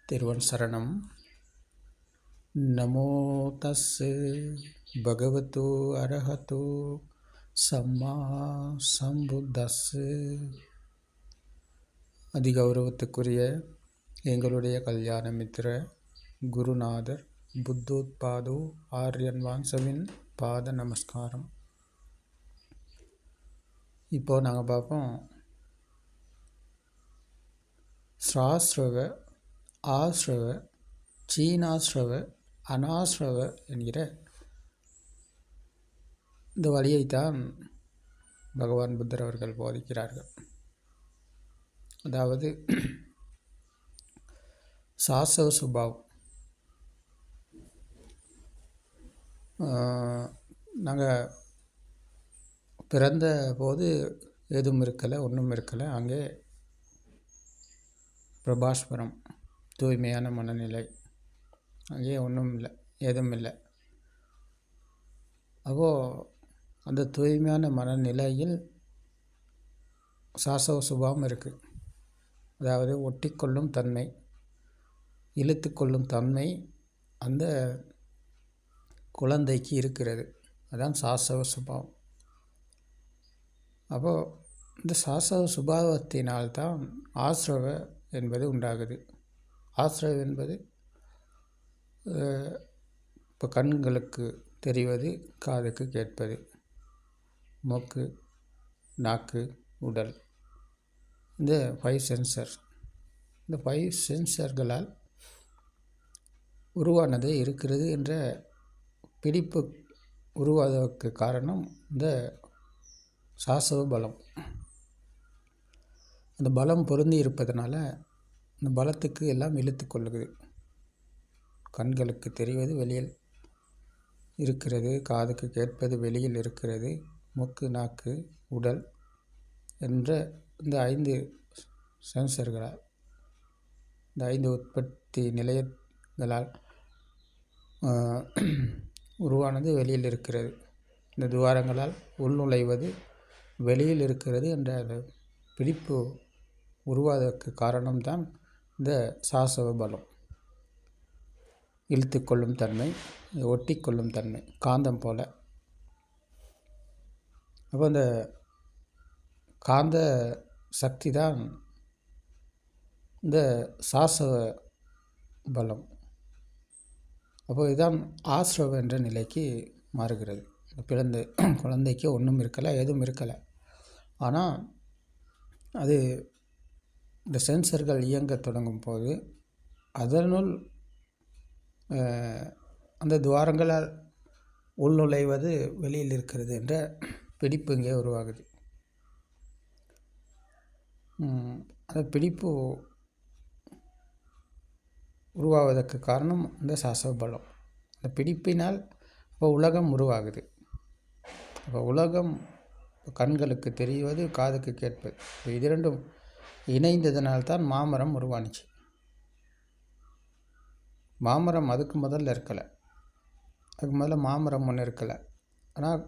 திருவன் சரணம். நமோ தஸ்ஸு பகவதோ அரஹதோ சம்மா சம்புத்தஸ்ஸு. அதிகௌரவத்துக்குரிய எங்களுடைய கல்யாண மித்திர குருநாதர் புத்தோத்பாதோ ஆரியன் வான்சவின் பாத நமஸ்காரம். இப்போது நாங்கள் பார்ப்போம் ஸ்ராஸ்ரவ ஆஸ்ரவ சீனாஸ்ரவ அனாஸ்ரவ என்கிற இந்த வழியைத்தான் பகவான் புத்தர் அவர்கள் போதிக்கிறார்கள். அதாவது சாஸ்வ சுபாவம். நாங்கள் பிறந்த போது எதுவும் இருக்கலை, ஒன்றும் இருக்கலை. அங்கே பிரபாஸ்வரம், தூய்மையான மனநிலை, அங்கே ஒன்றும் இல்லை, எதுவும் இல்லை. அப்போது அந்த தூய்மையான மனநிலையில் சாசவ சுபாவம் இருக்குது. அதாவது ஒட்டிக்கொள்ளும் தன்மை, இழுத்து கொள்ளும் தன்மை அந்த குழந்தைக்கு இருக்கிறது. அதுதான் சாசவ சுபாவம். அப்போது இந்த சாசவ சுபாவத்தினால்தான் ஆஸ்ரவ என்பது உண்டாகுது. ஆஸ்ரவ என்பது இப்போ கண்களுக்கு தெரிவது, காதுக்கு கேட்பது, மூக்கு, நாக்கு, உடல், இந்த 5 சென்சர். இந்த 5 சென்சர்களால் உருவானது இருக்கிறது என்ற பிடிப்பு உருவாவதற்கு காரணம் இந்த சாசவ பலம். அந்த பலம் பொருந்தி இருப்பதனால இந்த பலத்துக்கு எல்லாம் இழுத்து கொள்ளுது. கண்களுக்கு தெரிவது வெளியில் இருக்கிறது, காதுக்கு கேட்பது வெளியில் இருக்கிறது, மூக்கு, நாக்கு, உடல் என்ற இந்த 5 சென்சர்களால், இந்த 5 உற்பத்தி நிலையங்களால் உருவானது வெளியில் இருக்கிறது. இந்த துவாரங்களால் உள்நுழைவது வெளியில் இருக்கிறது என்ற அந்த பிடிப்பு உருவாவதற்கு காரணம்தான் இந்த சாசவ பலம். இழுத்து கொள்ளும் தன்மை, ஒட்டி கொள்ளும் தன்மை, காந்தம் போல. அப்போ இந்த காந்த சக்தி தான் இந்த சாசவ பலம். அப்போ இதுதான் ஆஸ்ரவ என்ற நிலைக்கு மாறுகிறது. பிறந்த குழந்தைக்கு ஒன்றும் இருக்கலை, எதுவும் இருக்கலை. ஆனால் அது இந்த சென்சர்கள் இயங்க தொடங்கும் போது அதனுள் அந்த துவாரங்களால் உள்நுழைவது வெளியில் இருக்கிறது என்ற பிடிப்பு இங்கே உருவாகுது. அந்த பிடிப்பு உருவாவதற்கு காரணம் இந்த சாசவ பலம். அந்த பிடிப்பினால் இப்போ உலகம் உருவாகுது. இப்போ உலகம் கண்களுக்கு தெரிவது, காதுக்கு கேட்பது, இது ரெண்டும் இணைந்ததனால்தான் மாமரம் உருவானுச்சு. மாமரம் அதுக்கு முதல்ல இருக்கலை, அதுக்கு முதல்ல மாமரம் ஒன்று இருக்கலை. ஆனால்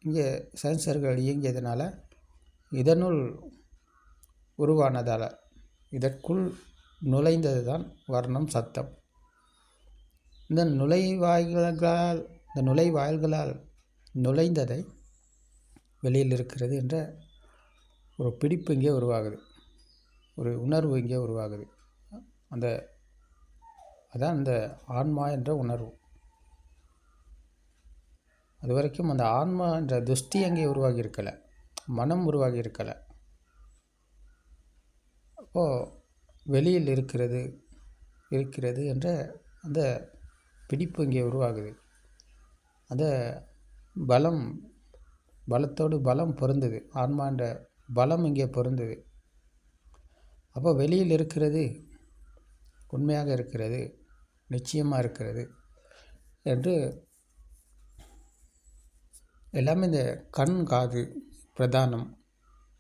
இங்கே சென்சர்கள் இயங்கியதுனால இதனுள் உருவானதால் இதற்குள் நுழைந்தது தான் வர்ணம், சத்தம். இந்த நுழைவாயில்களால் நுழைந்ததை வெளியில் இருக்கிறது என்ற ஒரு பிடிப்பு இங்கே உருவாகுது, ஒரு உணர்வு இங்கே உருவாகுது. அதான் இந்த ஆன்மா என்ற உணர்வு. அது வரைக்கும் அந்த ஆன்மா என்ற துஷ்டி அங்கே உருவாகி இருக்கலை, மனம் உருவாகி இருக்கலை. அப்போது வெளியில் இருக்கிறது என்ற அந்த பிடிப்பு இங்கே உருவாகுது. அந்த பலத்தோடு பலம் பொருந்தது, ஆன்மா என்ற பலம் இங்கே பொருந்தது. அப்போ வெளியில் இருக்கிறது, உண்மையாக இருக்கிறது, நிச்சயமாக இருக்கிறது என்று எல்லாமே இந்த கண், காது பிரதானம்.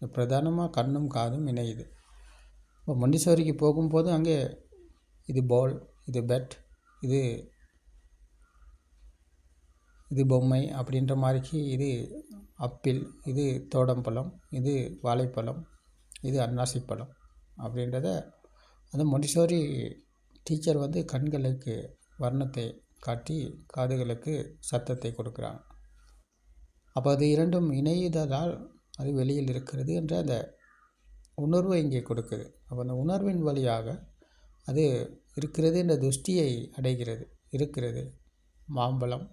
பிரதானமாக கண்ணும் காதும் இணையுது. இப்போ மண்டீஸ்வரிக்கு போகும்போது அங்கே இது பால், இது பேட், இது பொம்மை அப்படின்ற மாதிரிக்கு, இது ஆப்பிள், இது தோடம்பழம், இது வாழைப்பழம், இது அன்னாசி பழம் அப்படின்றத அந்த மண்டீஸ்வரி டீச்சர் வந்து கண்களுக்கு வர்ணத்தை காட்டி காதுகளுக்கு சத்தத்தை கொடுக்குறாங்க. அப்போ அது இரண்டும் இணையதால் அது வெளியில் இருக்கிறது என்ற அந்த உணர்வை இங்கே கொடுக்குது. அப்போ அந்த உணர்வின் வழியாக அது இருக்கிறது என்ற துஷ்டியை அடைகிறது. இருக்கிறது, மாம்பழம்,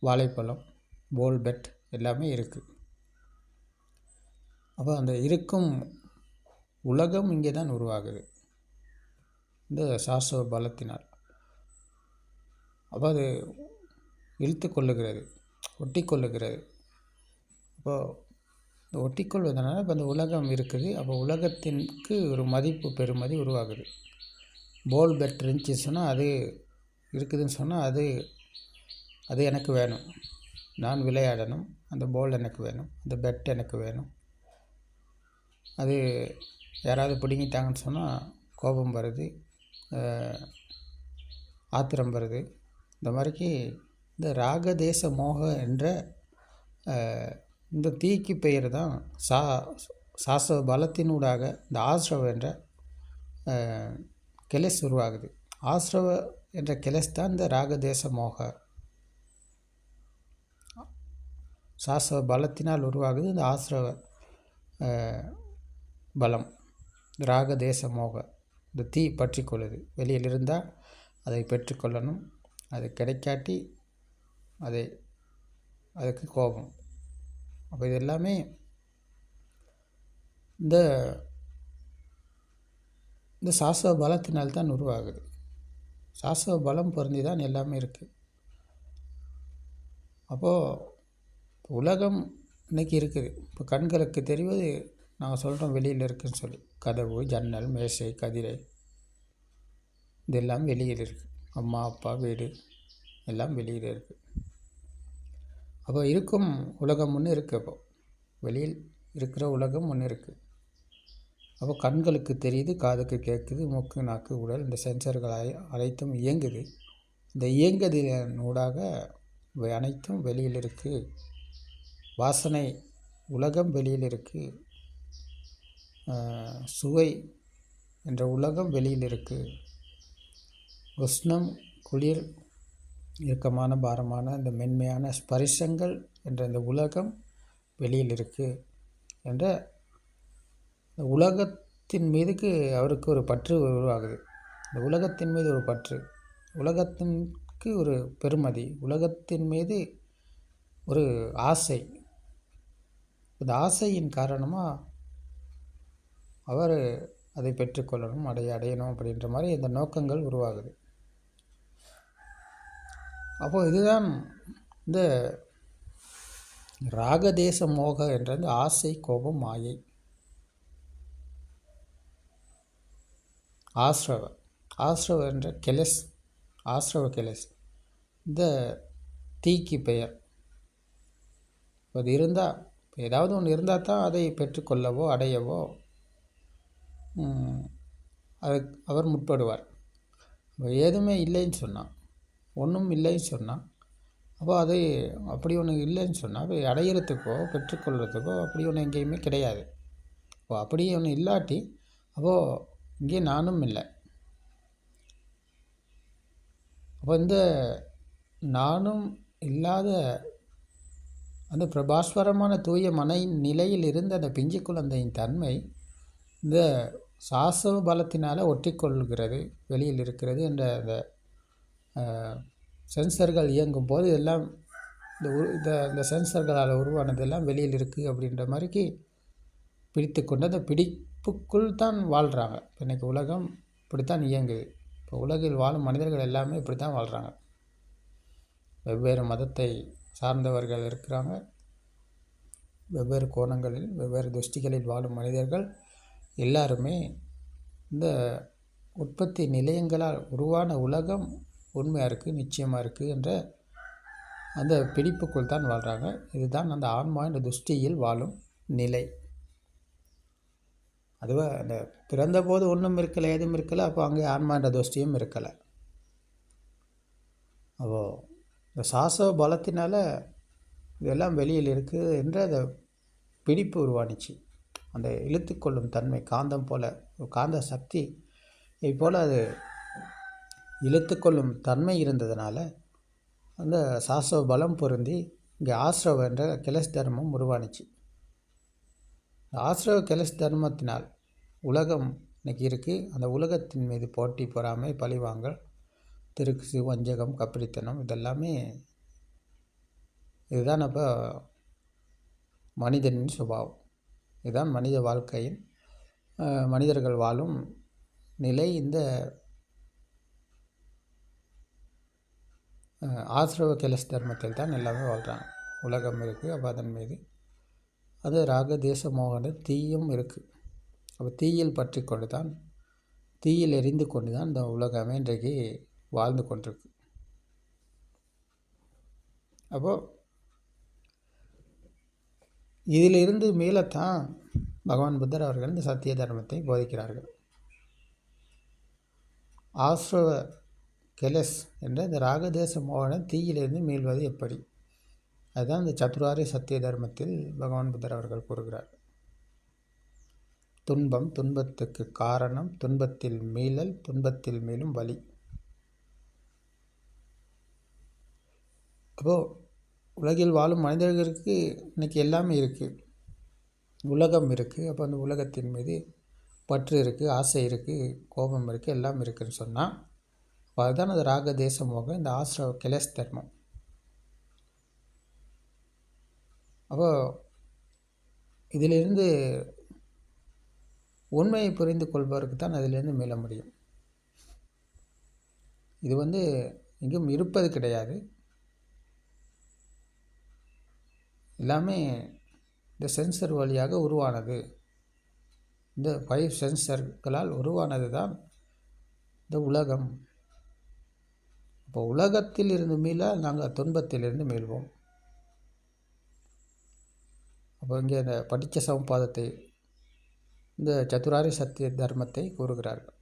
வாழைப்பழம், போல் பெட் எல்லாமே இருக்குது. அப்போ அந்த இருக்கும் உலகம் இங்கே தான் உருவாகுது இந்த சாஸ்வ பலத்தினால். அப்போ அது இழுத்து கொள்ளுகிறது, ஒட்டி கொள்ளுகிறது. அப்போது இந்த ஒட்டிக்கொள்வதனால இப்போ அந்த உலகம் இருக்குது. அப்போ உலகத்திற்கு ஒரு மதிப்பு பெருமதி உருவாகுது. போல் பெட் இருந்துச்சு சொன்னால், அது இருக்குதுன்னு சொன்னால் அது எனக்கு வேணும், நான் விளையாடணும், அந்த போல் எனக்கு வேணும், அந்த பெட் எனக்கு வேணும். அது யாராவது பிடுங்கிட்டாங்கன்னு சொன்னால் கோபம் வருது, ஆத்திரம் வருது. இந்த மாதிரிக்கு இந்த ராகதேச மோக என்ற இந்த தீக்கு பெயர் தான் சாஸ்வ பலத்தினூடாக இந்த ஆஸ்ரவ என்ற கிளஸ் உருவாகுது. ஆஸ்ரவ என்ற கிளஸ் தான் இந்த ராகதேச மோக. சாஸ்வ பலத்தினால் உருவாகுது இந்த ஆஸ்ரவ பலம். ராகதேச மோக இந்த தீ பற்றி கொள்ளுது. வெளியில் இருந்தால் அதை பெற்றுக்கொள்ளணும், அது கிடைக்காட்டி அதுக்கு கோபம். அப்போ இது எல்லாமே இந்த சாஸ்வ பலத்தினால்தான் உருவாகுது. சாஸ்வ பலம் பொருந்தி தான் எல்லாமே இருக்குது. அப்போது உலகம் இன்றைக்கி இருக்குது. இப்போ கண்களுக்கு தெரிவது நாங்கள் சொல்கிறோம் வெளியில் இருக்குதுன்னு சொல்லி. கதவு, ஜன்னல், மேசை, கதிரை இதெல்லாம் வெளியில் இருக்குது. அம்மா அப்பா வீடு எல்லாம் வெளியில் இருக்குது. அப்போ இருக்கும் உலகம் ஒன்று இருக்குது. அப்போ வெளியில் இருக்கிற உலகம் ஒன்று இருக்குது. அப்போ கண்களுக்கு தெரியுது, காதுக்கு கேட்குது, மூக்கு, நாக்கு, உடல் இந்த சென்சர்கள் அனைத்தும் இயங்குது. இந்த இயங்குதலினூடாக இவை அனைத்தும் வெளியில் இருக்குது. வாசனை உலகம் வெளியில் இருக்குது. சுவை என்ற உலகம் வெளியில் இருக்குது. உஷ்ணம், குளிர், இறுக்கமான, பாரமான, இந்த மென்மையான ஸ்பரிசங்கள் என்ற இந்த உலகம் வெளியில் இருக்குது என்ற இந்த உலகத்தின் மீதுக்கு அவருக்கு ஒரு பற்று உருவாகுது. இந்த உலகத்தின் மீது ஒரு பற்று, உலகத்திற்கு ஒரு பெருமதி, உலகத்தின் மீது ஒரு ஆசை. இந்த ஆசையின் காரணமாக அவர் அதை பெற்றுக்கொள்ளணும், அடையணும் அப்படின்ற மாதிரி இந்த நோக்கங்கள் உருவாகுது. அப்போது இதுதான் இந்த ராகதேச மோக என்றது ஆசை, கோபம், மாயை. ஆஸ்ரவ என்ற கெலஸ், ஆஸ்ரவ கெலஸ் இந்த தீக்கு பெயர். அது இருந்தால், ஏதாவது ஒன்று இருந்தால் தான் அதை பெற்றுக்கொள்ளவோ அடையவோ அவர் முற்படுவார். எதுவுமே இல்லைன்னு சொன்னான், ஒன்றும் இல்லைன்னு சொன்னால், அப்போ அது அப்படி ஒன்று இல்லைன்னு சொன்னால் அதை அடையிறதுக்கோ பெற்றுக்கொள்கிறதுக்கோ அப்படி ஒன்று எங்கேயுமே கிடையாது. அப்போ அப்படி ஒன்று இல்லாட்டி அப்போது இங்கே நானும் இல்லை. அப்போ இந்த நானும் இல்லாத அந்த பிரபாஸ்வரமான தூய நிலையில் இருந்த அந்த பிஞ்சு குழந்தையின் தன்மை இந்த சாஸ்வ பலத்தினால் ஒட்டிக்கொள்கிறது, வெளியில் இருக்கிறது என்ற அந்த சென்சர்கள் இயங்கும் போது எல்லாம் இந்த சென்சர்களால் உருவானதெல்லாம் வெளியில் இருக்குது அப்படின்ற மாதிரிக்கு பிடித்து கொண்டு அந்த பிடிப்புக்குள் தான் வாழ்கிறாங்க. இன்றைக்கி உலகம் இப்படித்தான் இயங்குது. இப்போ உலகில் வாழும் மனிதர்கள் எல்லாமே இப்படி தான் வாழ்கிறாங்க. வெவ்வேறு மதத்தை சார்ந்தவர்கள் இருக்கிறாங்க. வெவ்வேறு கோணங்களில், வெவ்வேறு துஷ்டிகளில் வாழும் மனிதர்கள் எல்லாருமே இந்த உற்பத்தி நிலையங்களால் உருவான உலகம் உண்மையாக இருக்குது, நிச்சயமாக இருக்குது என்ற அந்த பிடிப்புக்குள் தான் வாழ்கிறாங்க. இதுதான் அந்த ஆன்மா என்ற துஷ்டியில் வாழும் நிலை. அதுவே அந்த பிறந்தபோது ஒன்றும் இருக்கலை, எதுவும் இருக்கலை. அப்போ அங்கே ஆன்மா என்ற துஷ்டியும் இருக்கலை. அப்போது இந்த சாஸ்வ பலத்தினால் இதெல்லாம் வெளியில் இருக்குது என்ற அந்த பிடிப்பு உருவானிச்சு. அந்த இழுத்துக்கொள்ளும் தன்மை காந்தம் போல், காந்த சக்தி போல் அது இழுத்துக்கொள்ளும் தன்மை இருந்ததுனால அந்த சாஸ்வ பலம் பொருந்தி இங்கே ஆஸ்ரவ என்ற கிளஸ் தர்மம் உருவானுச்சு. ஆஸ்ரவ கிளஸ் தர்மத்தினால் உலகம் இன்றைக்கி இருக்குது. அந்த உலகத்தின் மீது போட்டி பொறாமை பழிவாங்கல் திருக்குசு வஞ்சகம் கப்பிரித்தனம் இதெல்லாமே இதுதான் அப்போ மனிதனின் சுபாவம். இதுதான் மனித வாழ்க்கையின் மனிதர்கள் வாழும் நிலை. இந்த ஆசிரவ கிளஸ் தர்மத்தில் தான் எல்லாமே வாழ்கிறாங்க. உலகம் இருக்குது, அப்போ அதன் மீது அது ராக தேச மோகன தீயும் இருக்குது. அப்போ தீயில் பற்றி கொண்டு தான் தீயில் எரிந்து கொண்டு தான் இந்த உலகமே இன்றைக்கு வாழ்ந்து கொண்டிருக்கு. அப்போது இதிலிருந்து மீளத்தான் பகவான் புத்தர் அவர்கள் இந்த சத்திய தர்மத்தை போதிக்கிறார்கள். ஆஸ்ரவ கெலஸ் என்ற இந்த ராகதேச மோகன தீயிலிருந்து மீள்வது எப்படி, அதுதான் இந்த சத்துராரி சத்திய தர்மத்தில் பகவான் புத்தர் அவர்கள் கூறுகிறார். துன்பம், துன்பத்துக்கு காரணம், துன்பத்தில் மீளல், துன்பத்தில் மீளும் வழி. அப்போது உலகில் வாழும் மனிதர்களுக்கு இன்றைக்கி எல்லாமே இருக்குது, உலகம் இருக்குது. அப்போ அந்த உலகத்தின் மீது பற்று இருக்குது, ஆசை இருக்குது, கோபம் இருக்குது, எல்லாம் இருக்குதுன்னு சொன்னால் அதுதான் அது ராக தேச மோகம், இந்த ஆஸ்ரவ கிளஸ் தர்மம். அப்போ இதிலிருந்து உண்மையை புரிந்து கொள்பவருக்கு தான் அதிலிருந்து மீள முடியும். இது எங்கும் இருப்பது கிடையாது, எல்லாமே இந்த சென்சர் வழியாக உருவானது. இந்த 5 சென்சர்களால் உருவானது தான் இந்த உலகம். இப்போ உலகத்தில் இருந்து மீள நாங்கள் துன்பத்திலிருந்து மீள்வோம். அப்போ இங்கே இந்த படித்த சமபாதத்தை இந்த சத்துராரி சத்திய தர்மத்தை கூறுகிறார்கள்.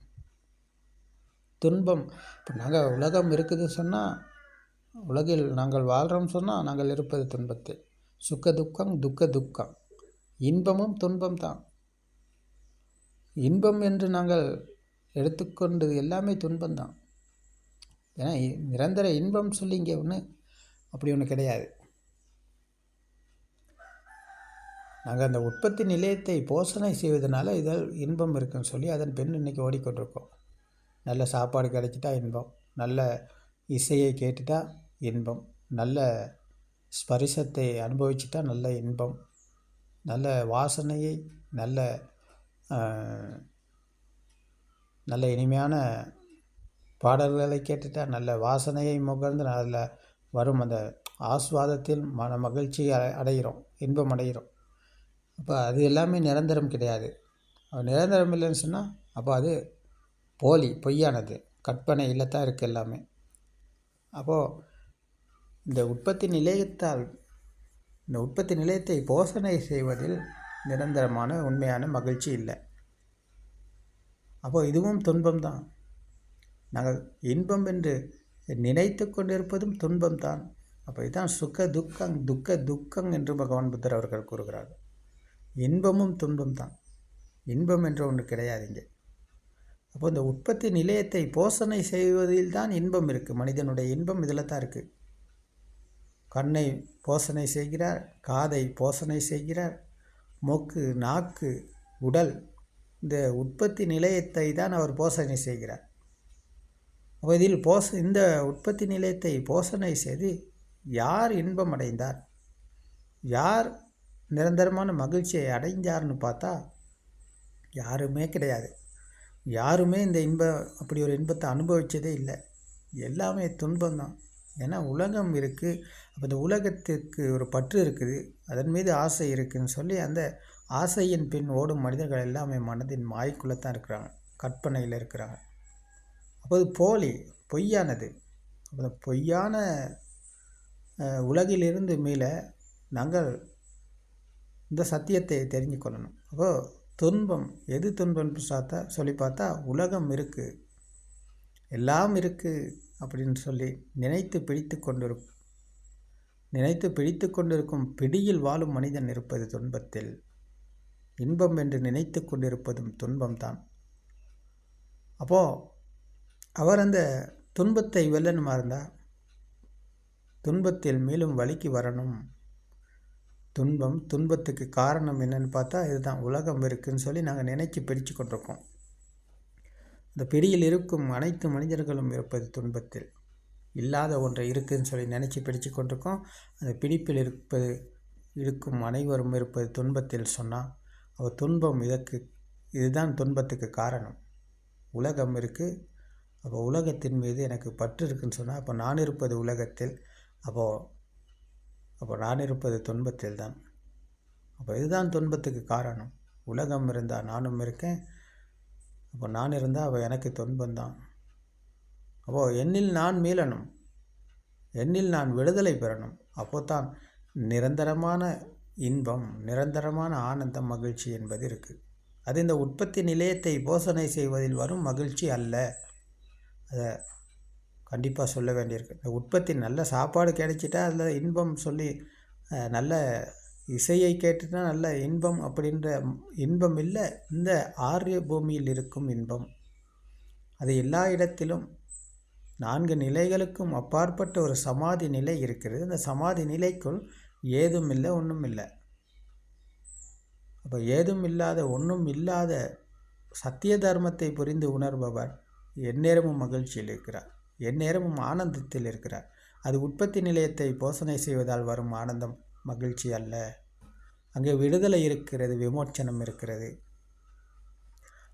துன்பம், இப்போ நாங்கள் உலகம் இருக்குதுன்னு சொன்னால், உலகில் நாங்கள் வாழ்கிறோம்னு சொன்னால் நாங்கள் இருப்பது துன்பத்தை. சுக்க துக்கம், துக்க துக்கம், இன்பமும் துன்பம் தான். இன்பம் என்று நாங்கள் எடுத்துக்கொண்டது எல்லாமே துன்பம்தான். ஏன்னா நிரந்தர இன்பம் சொல்லி இங்கே அப்படி ஒன்று கிடையாது. நாங்கள் அந்த உற்பத்தி நிலையத்தை போஷணை செய்வதனால இதில் இன்பம் இருக்குன்னு சொல்லி அதன் பின் இன்றைக்கி ஓடிக்கொண்டிருக்கோம். நல்ல சாப்பாடு கிடைச்சிட்டா இன்பம், நல்ல இசையை கேட்டுட்டா இன்பம், நல்ல ஸ்பரிசத்தை அனுபவிச்சுட்டா நல்ல இன்பம், நல்ல வாசனையை நல்ல இனிமையான பாடல்களை கேட்டுட்டா நல்ல வாசனையை முகர்ந்து நல்ல வரும் அந்த ஆஸ்வாதத்தில் மன மகிழ்ச்சி அடைகிறோம், இன்பம் அடைகிறோம். அப்போ அது எல்லாமே நிரந்தரம் கிடையாது. நிரந்தரம் இல்லைன்னு சொன்னால் அப்போ அது போலி, பொய்யானது, கற்பனையில் தான் இருக்குது எல்லாமே. அப்போது இந்த உற்பத்தி நிலையத்தை போஷணை செய்வதில் நிரந்தரமான உண்மையான மகிழ்ச்சி இல்லை. அப்போது இதுவும் துன்பம்தான். நாங்கள் இன்பம் என்று நினைத்து கொண்டிருப்பதும் துன்பம்தான். அப்போ இதுதான் சுக துக்கம், துக்க துக்கம் என்று பகவான் புத்தர் அவர்கள் கூறுகிறார்கள். இன்பமும் துன்பம்தான், இன்பம் என்று ஒன்று கிடையாது இங்கே. அப்போ இந்த உற்பத்தி நிலையத்தை போஷணை செய்வதில் தான் இன்பம் இருக்குது. மனிதனுடைய இன்பம் இதில் தான் இருக்குது. கண்ணை போஷணை செய்கிறார், காதை போஷணை செய்கிறார், மூக்கு, நாக்கு, உடல், இந்த உற்பத்தி நிலையத்தை தான் அவர் போஷணை செய்கிறார். அப்போ இதில் இந்த உற்பத்தி நிலையத்தை போஷணை செய்து யார் இன்பம் அடைந்தார், யார் நிரந்தரமான மகிழ்ச்சியை அடைஞ்சார்னு பார்த்தா யாருமே கிடையாது. யாருமே இந்த அப்படி ஒரு இன்பத்தை அனுபவித்ததே இல்லை. எல்லாமே துன்பம்தான். ஏன்னா உலகம் இருக்குது. அப்போ இந்த உலகத்துக்கு ஒரு பற்று இருக்குது, அதன் மீது ஆசை இருக்குதுன்னு சொல்லி அந்த ஆசையின் பின் ஓடும் மனிதர்கள் எல்லாமே மனதின் மாய்க்குள்ளே தான் இருக்கிறாங்க, கற்பனையில் இருக்கிறாங்க. அப்போ அது போலி, பொய்யானது. அப்போ பொய்யான உலகிலிருந்து மீள நாங்கள் இந்த சத்தியத்தை தெரிஞ்சு கொள்ளணும். அப்போது துன்பம், எது துன்பம்னு சொல்லி பார்த்தா உலகம் இருக்குது, எல்லாம் இருக்குது அப்படின்னு சொல்லி நினைத்து பிடித்து கொண்டிருக்கும் பிடியில் வாழும் மனிதன் இருப்பது துன்பத்தில். இன்பம் என்று நினைத்து கொண்டிருப்பதும் துன்பம்தான். அப்போது அவர் அந்த துன்பத்தை வெல்லணுமா இருந்தால் துன்பத்தில் மேலும் வலிக்கு வரணும். துன்பத்துக்கு காரணம் என்னன்னு பார்த்தா இதுதான், உலகம் இருக்குதுன்னு சொல்லி நாங்கள் நினைச்சு பிடிச்சு கொண்டிருக்கோம். இந்த பிடியில் இருக்கும் அனைத்து மனிதர்களும் இருப்பது துன்பத்தில். இல்லாத ஒன்றை இருக்குதுன்னு சொல்லி நினச்சி பிடிச்சு கொண்டிருக்கோம். அந்த பிடிப்பில் இருக்கும் அனைவரும் இருப்பது துன்பத்தில் சொன்னால் அவர் துன்பம் இதுதான் துன்பத்துக்கு காரணம். உலகம் இருக்குது, அப்போ உலகத்தின் மீது எனக்கு பற்று இருக்குதுன்னு சொன்னால் அப்போ நான் இருப்பது உலகத்தில், அப்போ நான் இருப்பது துன்பத்தில் தான். அப்போ இதுதான் துன்பத்துக்கு காரணம். உலகம் இருந்தால் நானும் இருக்கேன், அப்போ நான் இருந்தால் அவள் எனக்கு துன்பந்தான். அப்போது என்னில் நான் மீளணும், என்னில் நான் விடுதலை பெறணும். அப்போ தான் நிரந்தரமான இன்பம், நிரந்தரமான ஆனந்தம், மகிழ்ச்சி என்பது இருக்குது. அது இந்த உற்பத்தி நிலையத்தை போஷணை செய்வதில் வரும் மகிழ்ச்சி அல்ல. அதை கண்டிப்பாக சொல்ல வேண்டியிருக்கு. இந்த உற்பத்தி நல்ல சாப்பாடு கிடைச்சிட்டா அதில் இன்பம் சொல்லி, நல்ல இசையை கேட்டுட்டா நல்ல இன்பம் அப்படின்ற இன்பம் இல்லை. இந்த ஆரிய பூமியில் இருக்கும் இன்பம் அது எல்லா இடத்திலும் 4 நிலைகளுக்கும் அப்பாற்பட்ட ஒரு சமாதி நிலை இருக்கிறது. அந்த சமாதி நிலைக்குள் ஏதும் இல்லை, ஒன்றும் இல்லை. அப்போ ஏதும் இல்லாத, ஒன்றும் இல்லாத சத்திய தர்மத்தை புரிந்து உணர்பவர் எந்நேரமும் மகிழ்ச்சியில் இருக்கிறார், எந்நேரமும் ஆனந்தத்தில் இருக்கிறார். அது உற்பத்தி நிலையத்தை போஷணை செய்வதால் வரும் ஆனந்தம், மகிழ்ச்சி அல்ல. அங்கே விடுதலை இருக்கிறது, விமோச்சனம் இருக்கிறது.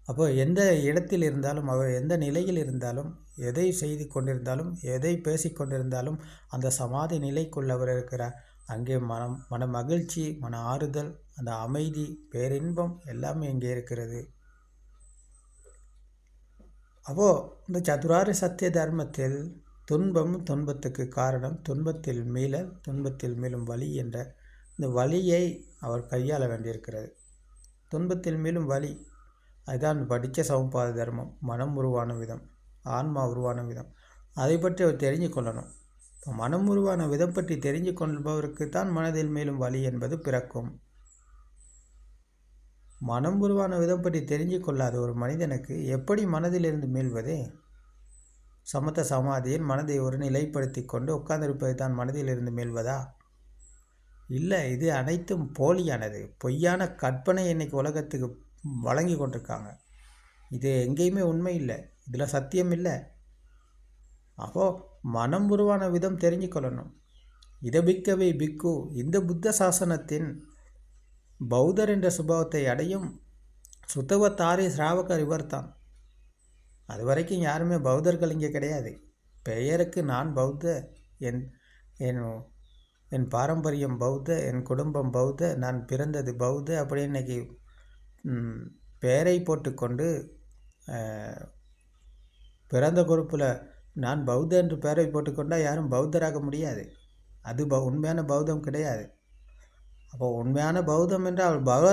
அப்போது எந்த இடத்தில் இருந்தாலும், அவர் எந்த நிலையில் இருந்தாலும், எதை செய்து கொண்டிருந்தாலும், எதை பேசி கொண்டிருந்தாலும் அந்த சமாதி நிலைக்குள் அவர் இருக்கிறார். அங்கே மன மகிழ்ச்சி, மன ஆறுதல், அந்த அமைதி, பேரின்பம் எல்லாமே இங்கே இருக்கிறது. அப்போது இந்த சதுராரி சத்திய தர்மத்தில் துன்பத்துக்கு காரணம், துன்பத்தில் மீளல், துன்பத்தில் மீளும் வலி என்ற இந்த வலியை அவர் கையாள வேண்டியிருக்கிறது. துன்பத்தில் மீளும் வலி, அதுதான் படித்த சமபாத தர்மம். மனம் உருவான விதம், ஆன்மா உருவான விதம், அதை பற்றி அவர் தெரிஞ்சு கொள்ளணும். இப்போ மனம் உருவான விதம் பற்றி தெரிஞ்சு கொள்பவருக்கு தான் மனதில் மேலும் வலி என்பது பிறக்கும். மனம் உருவான விதம் பற்றி தெரிஞ்சு கொள்ளாத ஒரு மனிதனுக்கு எப்படி மனதிலிருந்து மீள்வது? சமத்த சமாதியில் மனதை ஒரு நிலைப்படுத்தி கொண்டு உட்கார்ந்திருப்பது தான் மனதிலிருந்து மீள்வதா? இல்லை, இது அனைத்தும் போலியானது, பொய்யான கற்பனை இன்னைக்கு உலகத்துக்கு வழங்கி கொண்டிருக்காங்க. இது எங்கேயுமே உண்மை இல்லை, இதில் சத்தியம் இல்லை. அப்போது மனம் உருவான விதம் தெரிஞ்சு கொள்ளணும். இதபிக்கவே பிக்கு, இந்த புத்த சாசனத்தின் பௌத்தர் என்ற சுபாவத்தை அடையும் சுத்தவத்தாரி சிராவகர் இவர் தான். அது வரைக்கும் யாருமே பௌத்தர்கள் இங்கே கிடையாது. பெயருக்கு நான் பௌத்த, என் பாரம்பரியம் பௌத்த, என் குடும்பம் பௌத்த, நான் பிறந்தது பௌத்த அப்படின்னு இன்னைக்கு பெயரை போட்டுக்கொண்டு பிறந்த குறிப்பில் நான் பௌத்த என்று பெயரை போட்டுக்கொண்டால் யாரும் பௌத்தராக முடியாது. அது உண்மையான பௌத்தம் கிடையாது. அப்போ உண்மையான பௌத்தம் என்றால் பவ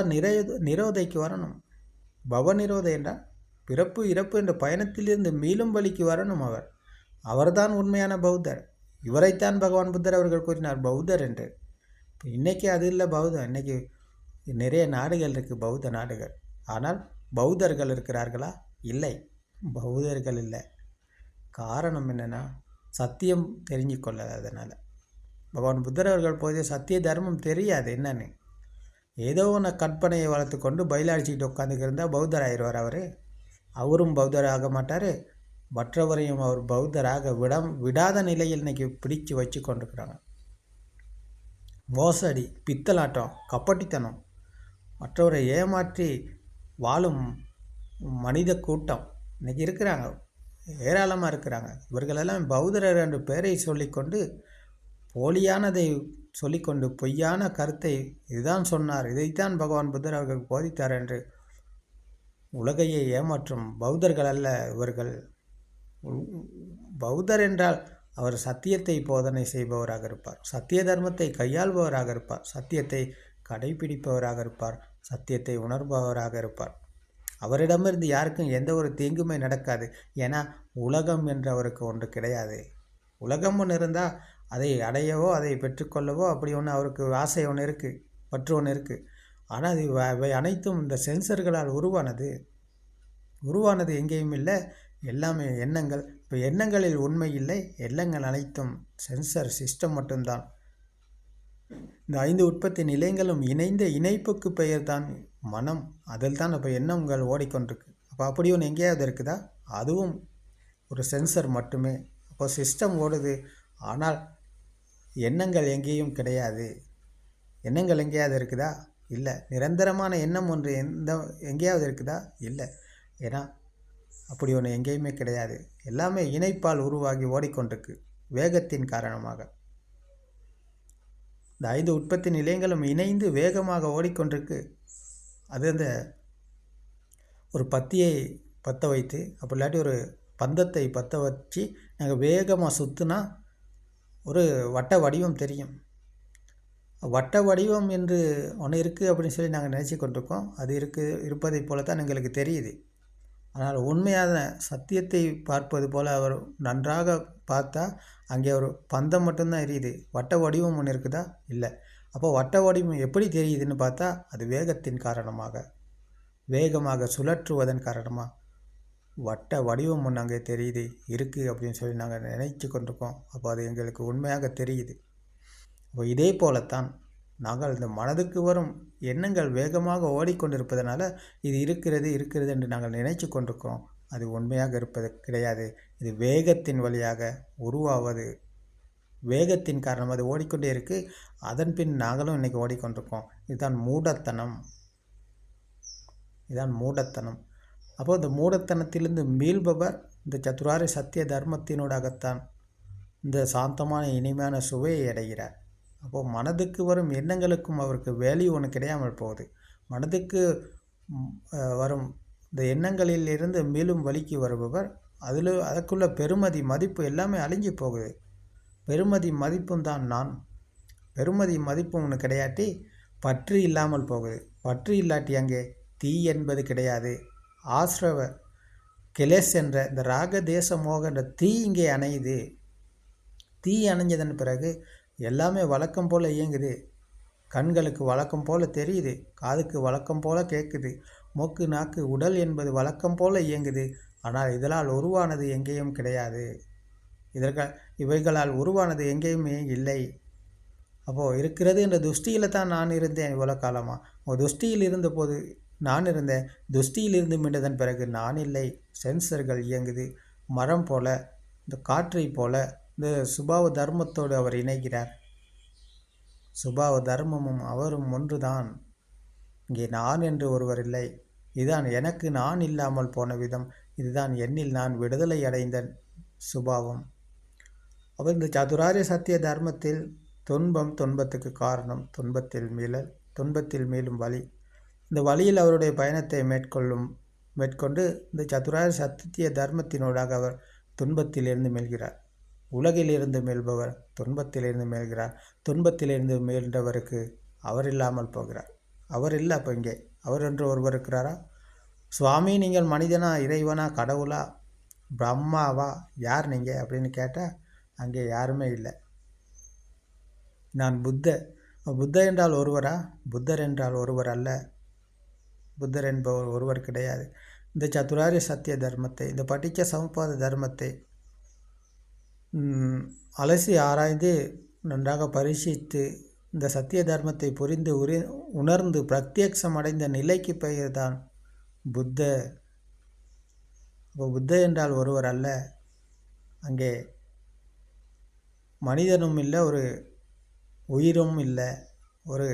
நிரோதைக்கு வரணும். பவ நிரோதை என்றால் பிறப்பு இறப்பு என்ற பயணத்திலிருந்து மீளும் வழிக்கு வரணும். அவர்தான் உண்மையான பௌத்தர். இவரைத்தான் பகவான் புத்தர் அவர்கள் கூறினார் பௌத்தர் என்று. இப்போ இன்றைக்கி அது இல்லை பௌத்தம். இன்றைக்கி நிறைய நாடுகள் இருக்குது, பௌத்த நாடுகள். ஆனால் பௌத்தர்கள் இருக்கிறார்களா? இல்லை, பௌத்தர்கள் இல்லை. காரணம் என்னென்னா சத்தியம் தெரிஞ்சு கொள்ளாததுனால. பகவான் புத்தர் அவர்கள் போது சத்திய தர்மம் தெரியாது என்னன்னு. ஏதோ ஒன்று கற்பனையை வளர்த்து கொண்டு பயிலாடிச்சிக்கிட்டு உட்காந்துக்கிருந்தால் பௌத்தர் ஆயிடுவார். அவரும் பௌத்தர் ஆக மாட்டார், மற்றவரையும் அவர் பௌத்தராக விடாத நிலையில் இன்றைக்கி பிடிச்சு வச்சு கொண்டிருக்கிறாங்க. மோசடி, பித்தலாட்டம், கப்பட்டித்தனம், மற்றவரை ஏமாற்றி வாழும் மனித கூட்டம் இன்றைக்கி இருக்கிறாங்க, ஏராளமாக இருக்கிறாங்க. இவர்களெல்லாம் பௌத்தர் என்ற பெயரை சொல்லிக்கொண்டு போலியானதை சொல்லிக்கொண்டு பொய்யான கருத்தை இதுதான் சொன்னார், இதைத்தான் பகவான் புத்தர் அவர்கள் போதித்தார் என்று உலகையே ஏமாற்றும் பௌத்தர்கள் அல்ல இவர்கள். பௌத்தர் என்றால் அவர் சத்தியத்தை போதனை செய்பவராக இருப்பார், சத்திய தர்மத்தை கையாள்பவராக இருப்பார், சத்தியத்தை கடைபிடிப்பவராக இருப்பார், சத்தியத்தை உணர்பவராக இருப்பார். அவரிடமிருந்து யாருக்கும் எந்த ஒரு தீங்குமே நடக்காது. ஏன்னா உலகம் என்று அவருக்கு ஒன்று கிடையாது. உலகம் ஒன்று இருந்தால் அதை அடையவோ அதை பெற்றுக்கொள்ளவோ அப்படி ஒன்று அவருக்கு ஆசை ஒன்று இருக்குது, பற்று ஒன்று இருக்குது. ஆனால் இவை அனைத்தும் இந்த சென்சர்களால் உருவானது எங்கேயும் இல்லை. எல்லாமே எண்ணங்கள். இப்போ எண்ணங்களில் உண்மை இல்லை, எண்ணங்கள் அனைத்தும் சென்சர் சிஸ்டம் மட்டும்தான். இந்த 5 உற்பத்தி நிலையங்களும் இணைந்த இணைப்புக்கு பெயர் தான் மனம். அதில் தான் இப்போ எண்ணங்கள் ஓடிக்கொண்டிருக்கு. அப்போ அப்படி ஒன்று எங்கேயாவது இருக்குதா? அதுவும் ஒரு சென்சர் மட்டுமே. அப்போ சிஸ்டம் ஓடுது, ஆனால் எண்ணங்கள் எங்கேயும் கிடையாது. எண்ணங்கள் எங்கேயாவது இருக்குதா? இல்லை. நிரந்தரமான எண்ணம் ஒன்று எங்கேயாவது இருக்குதா? இல்லை. ஏன்னா அப்படி ஒன்று எங்கேயுமே கிடையாது. எல்லாமே இணைப்பால் உருவாகி ஓடிக்கொண்டிருக்கு வேகத்தின் காரணமாக. இந்த 5 உற்பத்தி நிலையங்களும் இணைந்து வேகமாக ஓடிக்கொண்டிருக்கு. அது அந்த ஒரு பத்தியை பற்ற வைத்து, அப்படி இல்லாட்டி ஒரு பந்தத்தை பற்ற வச்சு நாங்கள் வேகமாக சுற்றுனா ஒரு வட்ட வடிவம் தெரியும். வட்ட வடிவம் என்று ஒன்று இருக்குது அப்படின்னு சொல்லி நாங்கள் நினச்சி கொண்டிருக்கோம். அது இருப்பதை போல தான் எங்களுக்கு தெரியுது. ஆனால் உண்மையான சத்தியத்தை பார்ப்பது போல் அவர் நன்றாக பார்த்தா அங்கே ஒரு பந்தம் மட்டும்தான் எரியுது. வட்ட வடிவம் ஒன்று இருக்குதா? இல்லை. அப்போ வட்ட வடிவம் எப்படி தெரியுதுன்னு பார்த்தா அது வேகத்தின் காரணமாக, வேகமாக சுழற்றுவதன் காரணமாக வட்ட வடிவம் ஒன்று அங்கே தெரியுது, இருக்குது அப்படின்னு சொல்லி நாங்கள் நினைத்து கொண்டிருக்கோம். அப்போ அது எங்களுக்கு உண்மையாக தெரியுது. அப்போ இதே போலத்தான் நாங்கள் இந்த மனதுக்கு வரும் எண்ணங்கள் வேகமாக ஓடிக்கொண்டிருப்பதனால இது இருக்கிறது என்று நாங்கள் நினைச்சு கொண்டிருக்கிறோம். அது உண்மையாக இருப்பது கிடையாது. இது வேகத்தின் வழியாக உருவாவது, வேகத்தின் காரணம் அது ஓடிக்கொண்டே இருக்குது. அதன் பின் நாங்களும் இன்றைக்கி ஓடிக்கொண்டிருக்கோம். இதுதான் மூடத்தனம். அப்போது இந்த மூடத்தனத்திலிருந்து மீள்பவர் இந்த சத்துராரி சத்திய தர்மத்தினூடாகத்தான் இந்த சாந்தமான இனிமையான சுவையை அடைகிறார். அப்போது மனதுக்கு வரும் எண்ணங்களுக்கும் அவருக்கு வேல்யூ ஒன்று கிடையாமல் போகுது. மனதுக்கு வரும் இந்த எண்ணங்களில் இருந்து மேலும் வழிக்கு வருபவர் அதற்குள்ள பெருமதி மதிப்பு எல்லாமே அழிஞ்சு போகுது. பெருமதி மதிப்பும் தான் நான். பெருமதி மதிப்பு ஒன்று கிடையாட்டி பற்று இல்லாமல் போகுது. பற்று இல்லாட்டி அங்கே தீ என்பது கிடையாது. ஆசிரவ கிளேஸ் என்ற இந்த ராக தேச மோக என்ற தீ இங்கே அணையுது. தீ அணைஞ்சதன் பிறகு எல்லாமே வழக்கம் போல் இயங்குது. கண்களுக்கு வழக்கம் போல் தெரியுது, காதுக்கு வழக்கம் போல் கேட்குது, மூக்கு நாக்கு உடல் என்பது வழக்கம் போல் இயங்குது. ஆனால் இதனால் உருவானது எங்கேயும் கிடையாது. இவைகளால் உருவானது எங்கேயுமே இல்லை. அப்போது இருக்கிறது என்ற துஷ்டியில் தான் நான் இருந்தேன் இவ்வளோ காலமாக. துஷ்டியில் இருந்தபோது நான் இருந்தேன். துஷ்டியில் இருந்து மீண்டதன் பிறகு நான் இல்லை. சென்சர்கள் இயங்குது. மரம் போல, இந்த காற்றை போல இந்த சுபாவ தர்மத்தோடு அவர் இணைகிறார். சுபாவ தர்மமும் அவரும் ஒன்றுதான். இங்கே நான் என்று ஒருவர் இல்லை. இதுதான் எனக்கு நான் இல்லாமல் போன விதம். இதுதான் என்னில் நான் விடுதலை அடைந்த சுபாவம். அவர் இந்த சதுராரிய சத்திய தர்மத்தில் துன்பத்துக்கு காரணம், துன்பத்தில் மீளும் வழி. இந்த வழியில் அவருடைய பயணத்தை மேற்கொண்டு இந்த சதுராரிய சத்திய தர்மத்தினூடாக அவர் துன்பத்திலிருந்து மீள்கிறார். உலகிலிருந்து மீள்பவர் துன்பத்திலிருந்து மீள்கிறார். துன்பத்திலிருந்து மீண்டவருக்கு அவர் இல்லாமல் போகிறார். அவர் இல்லை. அப்போ இங்கே அவர் என்று ஒருவர் இருக்கிறாரா? சுவாமி, நீங்கள் மனிதனா, இறைவனா, கடவுளா, பிரம்மாவா, யார் நீங்கள் அப்படின்னு கேட்டால் அங்கே யாருமே இல்லை. நான் புத்த என்றால் ஒருவரா? புத்தர் என்றால் ஒருவர் அல்ல. புத்தர் என்பவர் ஒருவர் கிடையாது. இந்த சதுராரிய சத்திய தர்மத்தை, இந்த பட்டிச்ச சமுப்பாத தர்மத்தை அலசி ஆராய்ந்து நன்றாக பரிசீலித்து இந்த சத்திய தர்மத்தை புரிந்து உணர்ந்து பிரத்யக்ஷம் அடைந்த நிலைக்கு பெயர் தான் புத்த. அப்போ புத்த என்றால் ஒருவர் அல்ல. அங்கே மனிதனும் இல்லை, ஒரு உயிரும் இல்லை, ஒரு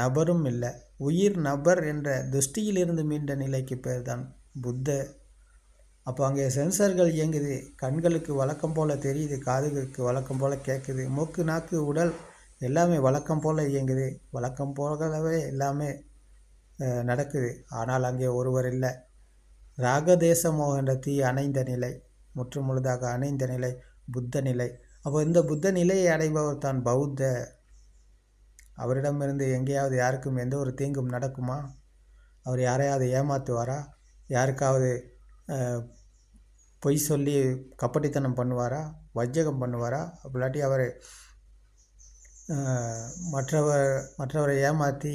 நபரும் இல்லை. உயிர் நபர் என்ற துஷ்டியிலிருந்து மீண்ட நிலைக்கு பெயர் தான் புத்த. அப்போ அங்கே சென்சர்கள் இயங்குது. கண்களுக்கு வழக்கம் போல் தெரியுது, காதுகளுக்கு வழக்கம் போல் கேட்குது, மூக்கு நாக்கு உடல் எல்லாமே வழக்கம் போல் இயங்குது. வழக்கம் போலவே எல்லாமே நடக்குது. ஆனால் அங்கே ஒருவர் இல்லை. ராகதேசமோ என்ற தீ அணைந்த நிலை, முற்று முழுதாக அணைந்த நிலை புத்த நிலை. அப்போ இந்த புத்த நிலையை அடைபவர் தான் பௌத்த. அவரிடமிருந்து எங்கேயாவது யாருக்கும் எந்த ஒரு தீங்கும் நடக்குமா? அவர் யாரையாவது ஏமாற்றுவாரா? யாருக்காவது பொய் சொல்லி கப்பட்டித்தனம் பண்ணுவாரா? வஞ்சகம் பண்ணுவாரா? அப்படிலாட்டி அவர் மற்றவரை ஏமாற்றி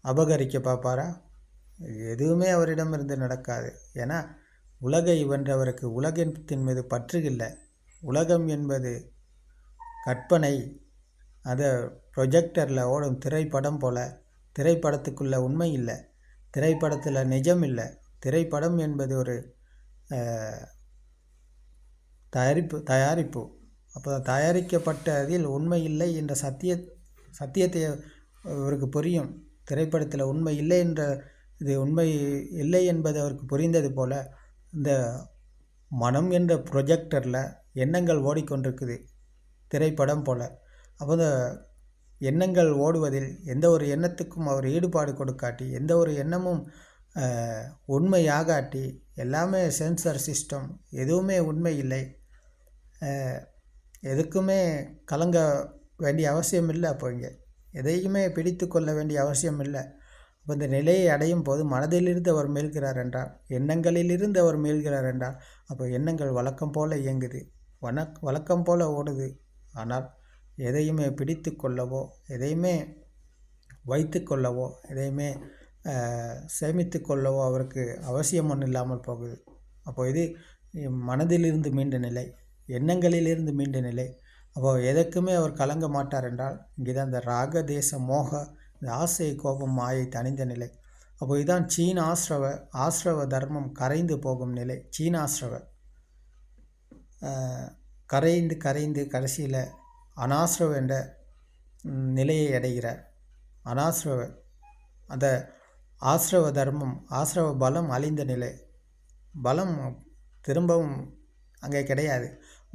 அபகரிக்க பார்ப்பாரா? எதுவுமே அவரிடமிருந்து நடக்காது. ஏன்னா உலகை வென்றவருக்கு உலகத்தின் மீது பற்று இல்லை. உலகம் என்பது கற்பனை. அதை ப்ரொஜெக்டரில் ஓடும் திரைப்படம் போல். திரைப்படத்துக்குள்ளே உண்மை இல்லை, திரைப்படத்தில் நிஜம் இல்லை. திரைப்படம் என்பது ஒரு தயாரிப்பு. அப்போ தயாரிக்கப்பட்டதில் உண்மை இல்லை என்ற சத்தியத்தை அவருக்கு புரியும். திரைப்படத்தில் உண்மை இல்லை என்ற இது உண்மை இல்லை என்பது அவருக்கு புரிந்தது போல் இந்த மனம் என்ற ப்ரொஜெக்டரில் எண்ணங்கள் ஓடிக்கொண்டிருக்குது திரைப்படம் போல். அப்போ இந்த எண்ணங்கள் ஓடுவதில் எந்த ஒரு எண்ணத்துக்கும் அவர் ஈடுபாடு கொடுக்காட்டி, எந்த ஒரு எண்ணமும் உண்மையாகாட்டி, எல்லாமே சென்சர் சிஸ்டம், எதுவுமே உண்மை இல்லை, எதுக்குமே கலங்க வேண்டிய அவசியம் இல்லை. அப்போ இங்கே எதையுமே பிடித்து கொள்ள வேண்டிய அவசியம் இல்லை. அப்போ இந்த நிலையை அடையும் போது மனதிலிருந்து அவர் மீள்கிறார் என்றால், எண்ணங்களிலிருந்து அவர் மீள்கிறார் என்றால், அப்போ எண்ணங்கள் வழக்கம் போல் இயங்குது, வழக்கம் போல் ஓடுது. ஆனால் எதையுமே பிடித்து கொள்ளவோ, எதையுமே வைத்து கொள்ளவோ, எதையுமே சேமித்து கொள்ளவோ அவருக்கு அவசியம் ஒன்றும் இல்லாமல் போகுது. அப்போ இது மனதிலிருந்து மீண்ட நிலை, எண்ணங்களிலிருந்து மீண்ட நிலை. அப்போது எதற்குமே அவர் கலங்க மாட்டார் என்றால், இங்கே தான் இந்த ராக தேச மோக, இந்த ஆசை கோபம் மாயை தனிந்த நிலை. அப்போ இதுதான் சீன ஆசிரவ தர்மம் கரைந்து போகும் நிலை. சீனாசிரவ கரைந்து கடைசியில் அனாசிரவ என்ற நிலையை அடைகிறார். அனாசிரவ அந்த ஆசிரவ தர்மம், ஆசிரவ பலம் அழிந்த நிலை. திரும்பவும் அங்கே கிடையாது.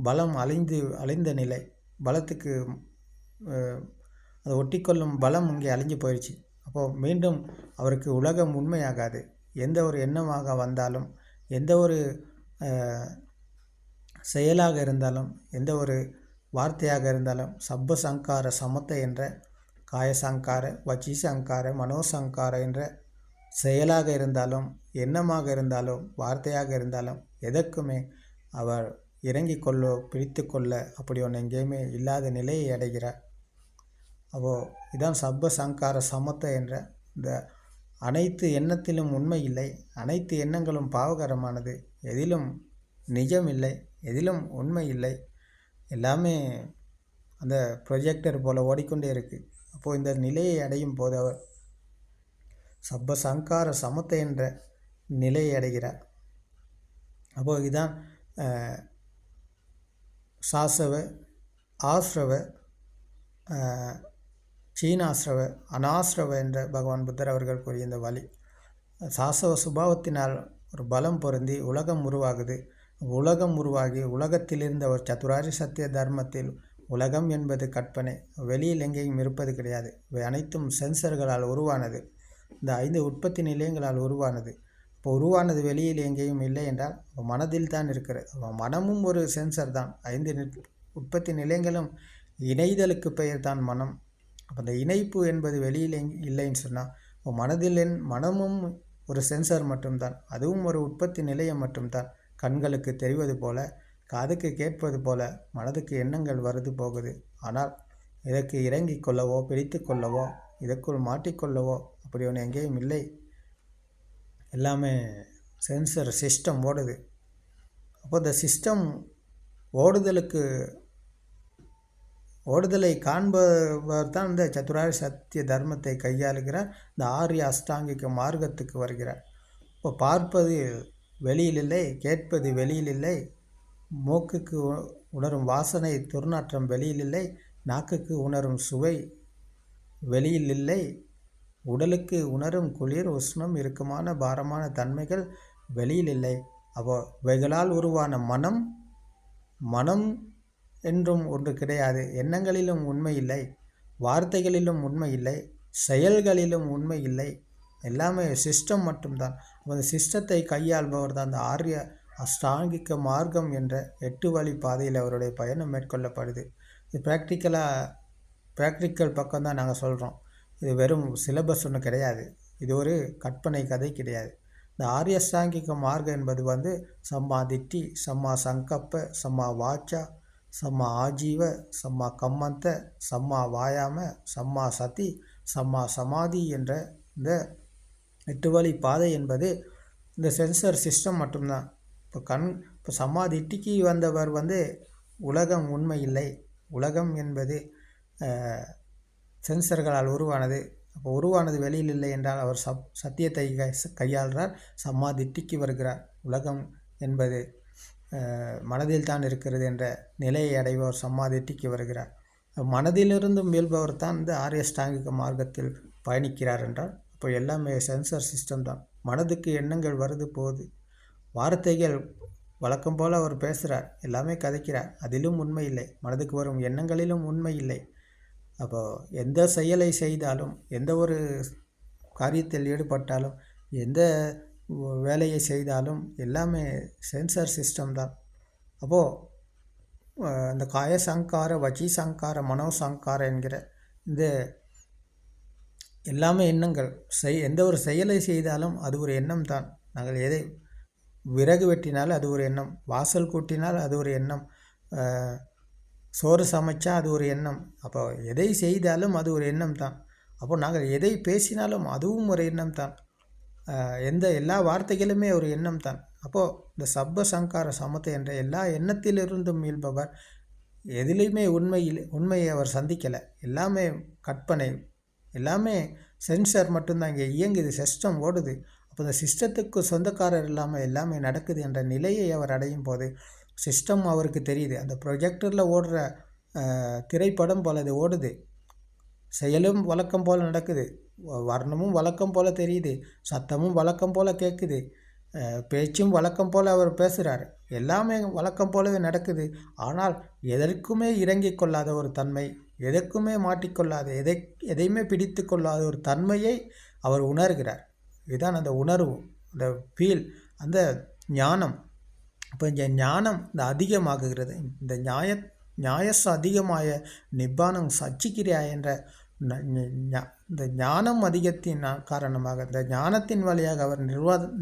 பலம் அழிந்த நிலை. பலத்துக்கு அதை ஒட்டிக்கொள்ளும் பலம் இங்கே அழிஞ்சு போயிடுச்சு. அப்போது மீண்டும் அவருக்கு உலகம் உண்மையாகாது. எந்த ஒரு எண்ணமாக வந்தாலும், எந்த ஒரு செயலாக இருந்தாலும், எந்த ஒரு வார்த்தையாக இருந்தாலும், சப்ப சங்கார சமத்தை என்ற காயசங்கார, வச்சி சங்கார, மனோசங்கார என்ற செயலாக இருந்தாலும், எண்ணமாக இருந்தாலும், வார்த்தையாக இருந்தாலும், எதற்குமே அவர் இறங்கி கொள்ளோ பிடித்து கொள்ள அப்படி ஒன்று எங்கேயுமே இல்லாத நிலையை அடைகிறார். அப்போது இதான் சப்ப சங்கார சமத்தை என்ற இந்த அனைத்து எண்ணத்திலும் உண்மை இல்லை, அனைத்து எண்ணங்களும் பாவகரமானது, எதிலும் நிஜம் இல்லை, எதிலும் உண்மை இல்லை, எல்லாமே அந்த ப்ரொஜெக்டர் போல் ஓடிக்கொண்டே இருக்குது. அப்போது இந்த நிலையை அடையும் போது அவர் சப்ப சங்கார சமத்தை என்ற நிலையை அடைகிறார். அப்போது இதுதான் சாசவ, ஆசிரவ, சீனாசிரவ, அனாசிரவ என்ற பகவான் புத்தர் அவர்கள் கூறிய இந்த வழி. சாசவ சுபாவத்தினால் ஒரு பலம் பொருந்தி உலகம் உருவாகுது. உலகம் உருவாகி உலகத்திலிருந்து அவர் சதுராரி சத்திய தர்மத்தில், உலகம் என்பது கற்பனை, வெளியில் எங்கேயும் இருப்பது கிடையாது, இவை அனைத்தும் சென்சர்களால் உருவானது, இந்த 5 உற்பத்தி நிலையங்களால் உருவானது. இப்போ உருவானது வெளியில் எங்கேயும் இல்லை என்றால் மனதில் தான் இருக்கிறது. மனமும் ஒரு சென்சர் தான். 5 உற்பத்தி நிலையங்களும் இணைதலுக்கு பெயர் தான் மனம். அப்போ அந்த இணைப்பு என்பது வெளியில் இல்லைன்னு சொன்னால், இப்போ மனமும் ஒரு சென்சர் மட்டும்தான், அதுவும் ஒரு உற்பத்தி நிலையம் மட்டும்தான். கண்களுக்கு தெரிவது போல, காதுக்கு கேட்பது போல, மனதுக்கு எண்ணங்கள் வருது போகுது. ஆனால் இதற்கு இறங்கி கொள்ளவோ, பிடித்து கொள்ளவோ, இதற்குள் மாட்டிக்கொள்ளவோ அப்படி ஒன்று எங்கேயும் இல்லை. எல்லாமே சென்சர் சிஸ்டம் ஓடுது. அப்போ இந்த சிஸ்டம் ஓடுதலை காண்பவர் தான் இந்த சதுராரி சத்திய தர்மத்தை கையாளுகிறார். இந்த ஆரிய அஷ்டாங்கிக மார்க்கத்துக்கு வருகிறார். இப்போ பார்ப்பது வெளியில் இல்லை, கேட்பது வெளியில் இல்லை, மூக்குக்கு உணரும் வாசனை துர்நாற்றம் வெளியில் இல்லை, நாக்குக்கு உணரும் சுவை வெளியில் இல்லை, உடலுக்கு உணரும் குளிர் உஷ்ணம் இறுக்கமான பாரமான தன்மைகள் வெளியில் இல்லை. அப்போ இவைகளால் உருவான மனம் என்றும் ஒன்று கிடையாது. எண்ணங்களிலும் உண்மை இல்லை, வார்த்தைகளிலும் உண்மை இல்லை, செயல்களிலும் உண்மை இல்லை, எல்லாமே சிஸ்டம் மட்டும்தான். அந்த சிஸ்டத்தை கையாள்பவர் தான் அந்த ஆரிய அஷ்டாங்கிக மார்க்கம் என்ற 8 வழி பாதையில் அவருடைய பயணம் மேற்கொள்ளப்படுது. இது ப்ராக்டிக்கல் பக்கம்தான் நாங்கள் சொல்கிறோம். இது வெறும் சிலபஸ் ஒன்று கிடையாது, இது ஒரு கற்பனை கதை கிடையாது. இந்த ஆரிய அஷ்டாங்கிக மார்க்கம் என்பது சம்மா திட்டி, சம்மா சங்கப்ப, சம்மா வாச்சா, சம்மா ஆஜீவ, சம்மா கம்மந்த, சம்மா வாயாம, சம்மா சதி, சம்மா சமாதி என்ற இந்த 8 வழி பாதை என்பது இந்த சென்சர் சிஸ்டம் மட்டும்தான். இப்போ சமாதிட்டிக்கு வந்தவர் உலகம் உண்மை இல்லை, உலகம் என்பது சென்சர்களால் உருவானது, அப்போ உருவானது வெளியில் இல்லை என்றால் அவர் சத்தியத்தை கையாள்றார். சமாதிட்டிக்கு வருகிறார். உலகம் என்பது மனதில் தான் இருக்கிறது என்ற நிலையை அடைபவர் சமாதிட்டிக்கு வருகிறார். மனதிலிருந்து மீள்பவர் தான் ஆரிய அஷ்டாங்கிக மார்க்கத்தில் பயணிக்கிறார் என்றால் இப்போ எல்லாமே சென்சர் சிஸ்டம் தான். மனதுக்கு எண்ணங்கள் வருது போகுது, வார்த்தைகள் வழக்கம் போல் அவர் பேசுகிறார், எல்லாமே கதைக்கிறார், அதிலும் உண்மை இல்லை. மனதுக்கு வரும் எண்ணங்களிலும் உண்மை இல்லை. அப்போது எந்த செயலை செய்தாலும், எந்த ஒரு காரியத்தில் ஈடுபட்டாலும், எந்த வேலையை செய்தாலும் எல்லாமே சென்சர் சிஸ்டம் தான். அப்போது இந்த காய சங்கார, வச்சி சங்கார, மனோ சங்கார என்கிற இந்த எல்லாமே எண்ணங்கள். எந்த ஒரு செயலை செய்தாலும் அது ஒரு எண்ணம் தான். நாங்கள் எதை விறகு வெட்டினால் அது ஒரு எண்ணம், வாசல் கூட்டினால் அது ஒரு எண்ணம், சோறு சமைச்சா அது ஒரு எண்ணம். அப்போ எதை செய்தாலும் அது ஒரு எண்ணம் தான். அப்போ நாங்கள் எதை பேசினாலும் அதுவும் ஒரு எண்ணம் தான். எல்லா வார்த்தைகளுமே ஒரு எண்ணம் தான். அப்போது இந்த சப்ப சங்கார சமத்தை என்ற எல்லா எண்ணத்திலிருந்தும் மீள்பவர் எதிலையுமே உண்மையை அவர் சந்திக்கலை. எல்லாமே கற்பனை, எல்லாமே சென்சர் மட்டும்தான் இங்கே இயங்குது, சிஸ்டம் ஓடுது. அப்போ இந்த சிஸ்டத்துக்கு சொந்தக்காரர் இல்லாமல் எல்லாமே நடக்குது என்ற நிலையை அவர் அடையும் போது சிஸ்டம் அவருக்கு தெரியுது. அந்த ப்ரொஜெக்டரில் ஓடுற திரைப்படம் போல் அது ஓடுது. செயலும் வழக்கம் போல் நடக்குது, வர்ணமும் வழக்கம் போல் தெரியுது, சத்தமும் வழக்கம் போல் கேட்குது, பேச்சும் வழக்கம் போல் அவர் பேசுகிறார், எல்லாமே வழக்கம் போலவே நடக்குது. ஆனால் எதற்குமே இறங்கி கொள்ளாத ஒரு தன்மை, எதற்குமே மாட்டிக்கொள்ளாத, எதையுமே பிடித்து கொள்ளாத ஒரு தன்மையை அவர் உணர்கிறார். இதுதான் அந்த உணர்வு, அந்த ஃபீல், அந்த ஞானம். இப்போ இந்த ஞானம் அதிகமாகுகிறது. இந்த ஞாயஸ் அதிகமாய நிப்பானம் சச்சிக்கிரியா என்ற இந்த ஞானம் அதிகத்தின் காரணமாக, இந்த ஞானத்தின் வழியாக அவர்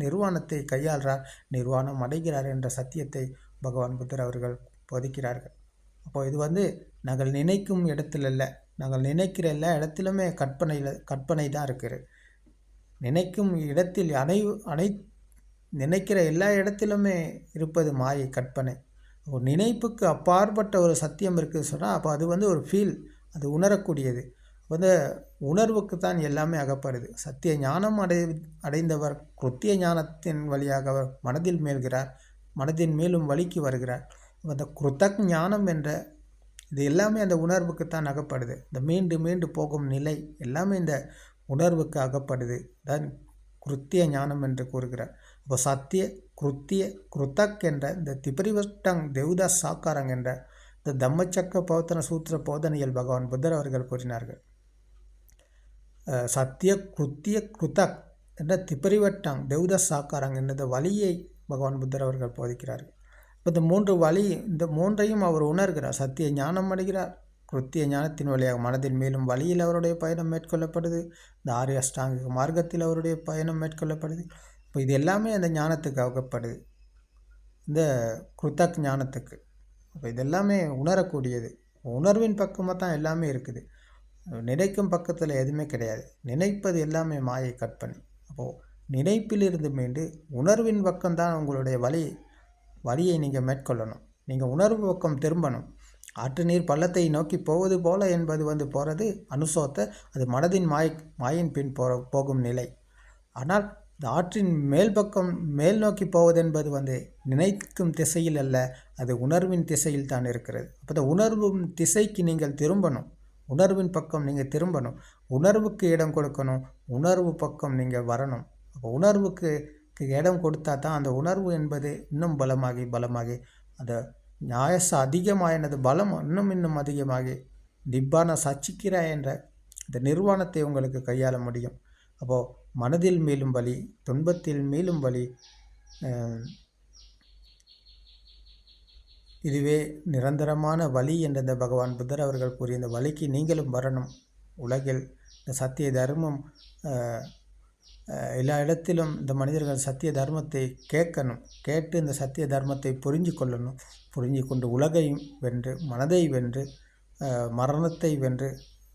நிர்வாணத்தை கையாள்றார், நிர்வாணம் அடைகிறார் என்ற சத்தியத்தை பகவான் புத்தர் அவர்கள் போதிக்கிறார்கள். அப்போ இது நாங்கள் நினைக்கும் இடத்துல இல்லை, நாங்கள் நினைக்கிற எல்லா இடத்திலுமே கற்பனை தான் இருக்குது. நினைக்கும் இடத்தில் நினைக்கிற எல்லா இடத்திலுமே இருப்பது மாயை, கற்பனை. ஒரு நினைப்புக்கு அப்பாற்பட்ட ஒரு சத்தியம் இருக்குது சொன்னால் அப்போ அது ஒரு ஃபீல், அது உணரக்கூடியது. உணர்வுக்கு தான் எல்லாமே அகப்படுது. சத்திய ஞானம் அடைந்தவர் கிருத்திய ஞானத்தின் வழியாக அவர் மனதில் மேல்கிறார், மனதின் மேலும் வழிக்கு வருகிறார். அந்த கிருத்தக் ஞானம் என்ற இது எல்லாமே அந்த உணர்வுக்குத்தான் அகப்படுது. இந்த மீண்டு மீண்டு போகும் நிலை எல்லாமே இந்த உணர்வுக்கு அகப்படுது. தான் கிருத்திய ஞானம் என்று கூறுகிறார். அப்போ சத்திய, கிருத்திய, கிருத்தக் என்ற இந்த திபரிவட்டங் தேவதாஸ் சாக்காரங் என்ற இந்த தம்மச்சக்க பௌத்தன சூத்திர போதனையில் பகவான் புத்தர் அவர்கள் கூறினார்கள். சத்திய, கிருத்திய, கிருத்தக் என்ற திபரிவட்டங் தேவதாஸ் சாக்காரங் என்ற வழியை பகவான் புத்தர் அவர்கள் போதிக்கிறார்கள். இப்போ இந்த மூன்றையும் அவர் உணர்கிறார். சத்திய ஞானம் அடைகிறார், கிருத்திய ஞானத்தின் வழியாக மனதின் மேலும் வழியில் அவருடைய பயணம் மேற்கொள்ளப்படுது, இந்த ஆரிய அஷ்டாங்கிக மார்க்கத்தில் அவருடைய பயணம் மேற்கொள்ளப்படுது. இப்போ இது எல்லாமே அந்த ஞானத்துக்கு அகப்படுது, இந்த கிருத்தக் ஞானத்துக்கு. அப்போ இதெல்லாமே உணரக்கூடியது. உணர்வின் பக்கமாக தான் எல்லாமே இருக்குது, நினைக்கும் பக்கத்தில் எதுவுமே கிடையாது. நினைப்பது எல்லாமே மாயை, கற்பனை. அப்போது நினைப்பிலிருந்து மீண்டு உணர்வின் பக்கம்தான் உங்களுடைய வழியை நீங்கள் மேற்கொள்ளணும். நீங்கள் உணர்வு பக்கம் திரும்பணும். ஆற்று நீர் பள்ளத்தை நோக்கி போவது போல என்பது போகிறது அனுசோத்த, அது மனதின் மாயின் பின் போகும் நிலை. ஆனால் இந்த ஆற்றின் மேல் பக்கம் மேல் நோக்கி போவது என்பது நினைக்கும் திசையில் அல்ல, அது உணர்வின் திசையில் தான் இருக்கிறது. அப்போ இந்த உணர்வின் திசைக்கு நீங்கள் திரும்பணும், உணர்வின் பக்கம் நீங்கள் திரும்பணும், உணர்வுக்கு இடம் கொடுக்கணும், உணர்வு பக்கம் நீங்கள் வரணும். அப்போ உணர்வுக்கு இடம் கொடுத்தா தான் அந்த உணர்வு என்பது இன்னும் பலமாகி அந்த ஞாயச அதிகமாயினது பலம் இன்னும் அதிகமாகி நிப்பான சச்சிக்கிரா என்ற இந்த நிர்வாணத்தை உங்களுக்கு கையாள முடியும். அப்போது மனதில் மீளும் வழி, துன்பத்தில் மீளும் வழி, இதுவே நிரந்தரமான வழி என்ற இந்த பகவான் புத்தர் அவர்கள் கூறிய இந்த வழிக்கு நீங்களும் வரணும். உலகில் இந்த சத்திய தர்மம் எல்லா இடத்திலும் இந்த மனிதர்கள் சத்திய தர்மத்தை கேட்டு இந்த சத்திய தர்மத்தை புரிஞ்சு கொண்டு உலகையும் வென்று, மனதை வென்று, மரணத்தை வென்று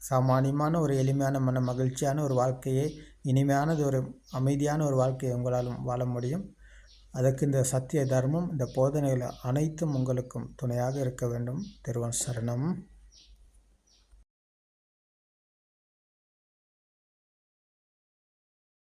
சாமானியமான ஒரு எளிமையான மகிழ்ச்சியான ஒரு வாழ்க்கையை இனிமையானது ஒரு அமைதியான ஒரு வாழ்க்கையை உங்களாலும் வாழ முடியும். அதற்கு இந்த சத்திய தர்மம், இந்த போதனைகள் அனைத்தும் உங்களுக்கும் துணையாக இருக்க வேண்டும். திருவன் சரணம்.